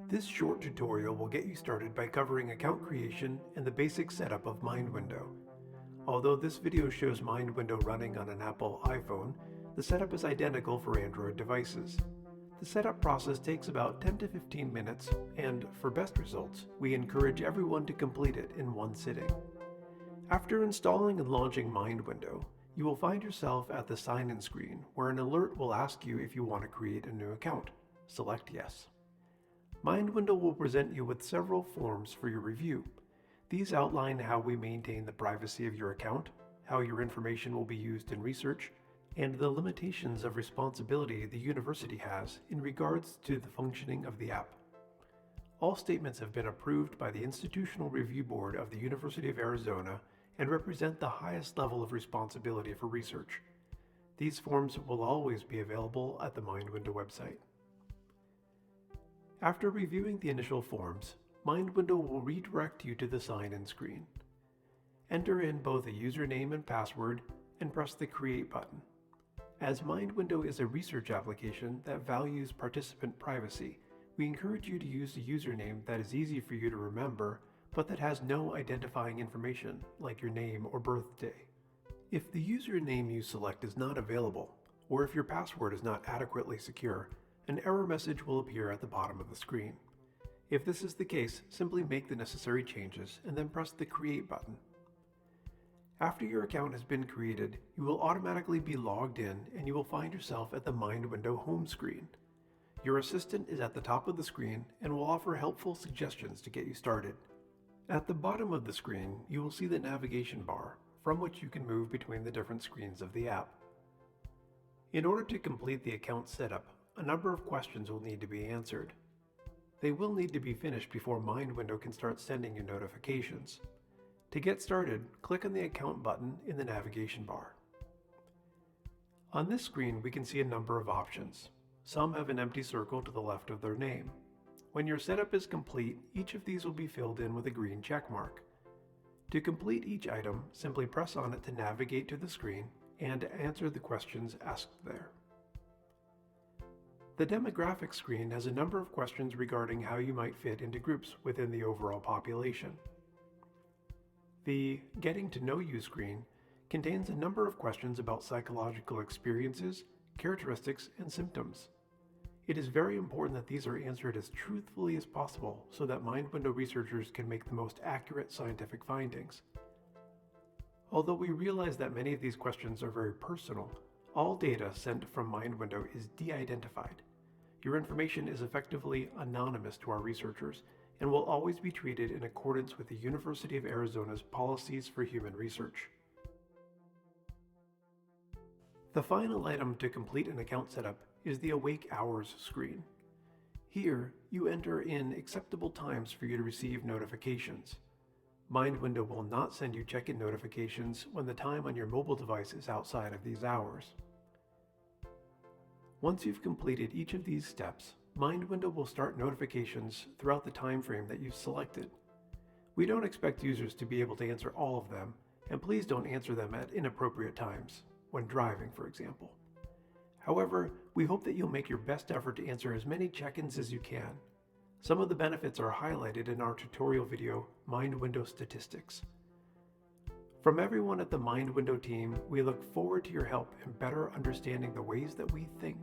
This short tutorial will get you started by covering account creation and the basic setup of MindWindow. Although this video shows MindWindow running on an Apple iPhone, the setup is identical for Android devices. The setup process takes about 10 to 15 minutes, and for best results, we encourage everyone to complete it in one sitting. After installing and launching MindWindow, you will find yourself at the sign-in screen where an alert will ask you if you want to create a new account. Select Yes. MindWindow will present you with several forms for your review. These outline how we maintain the privacy of your account, how your information will be used in research, and the limitations of responsibility the university has in regards to the functioning of the app. All statements have been approved by the Institutional Review Board of the University of Arizona and represent the highest level of responsibility for research. These forms will always be available at the MindWindow website. After reviewing the initial forms, MindWindow will redirect you to the sign-in screen. Enter in both a username and password and press the Create button. As MindWindow is a research application that values participant privacy, we encourage you to use a username that is easy for you to remember, but that has no identifying information like your name or birthday. If the username you select is not available, or if your password is not adequately secure, an error message will appear at the bottom of the screen. If this is the case, simply make the necessary changes and then press the Create button. After your account has been created, you will automatically be logged in and you will find yourself at the MindWindow home screen. Your assistant is at the top of the screen and will offer helpful suggestions to get you started. At the bottom of the screen, you will see the navigation bar, from which you can move between the different screens of the app. In order to complete the account setup, a number of questions will need to be answered. They will need to be finished before MindWindow can start sending you notifications. To get started, click on the Account button in the navigation bar. On this screen, we can see a number of options. Some have an empty circle to the left of their name. When your setup is complete, each of these will be filled in with a green check mark. To complete each item, simply press on it to navigate to the screen and answer the questions asked there. The demographics screen has a number of questions regarding how you might fit into groups within the overall population. The Getting to Know You screen contains a number of questions about psychological experiences, characteristics, and symptoms. It is very important that these are answered as truthfully as possible so that MindWindow researchers can make the most accurate scientific findings. Although we realize that many of these questions are very personal, all data sent from MindWindow is de-identified. Your information is effectively anonymous to our researchers and will always be treated in accordance with the University of Arizona's policies for human research. The final item to complete an account setup is the Awake Hours screen. Here, you enter in acceptable times for you to receive notifications. MindWindow will not send you check-in notifications when the time on your mobile device is outside of these hours. Once you've completed each of these steps, MindWindow will start notifications throughout the time frame that you've selected. We don't expect users to be able to answer all of them, and please don't answer them at inappropriate times, when driving, for example. However, we hope that you'll make your best effort to answer as many check-ins as you can. Some of the benefits are highlighted in our tutorial video, MindWindow Statistics. From everyone at the MindWindow team, we look forward to your help in better understanding the ways that we think.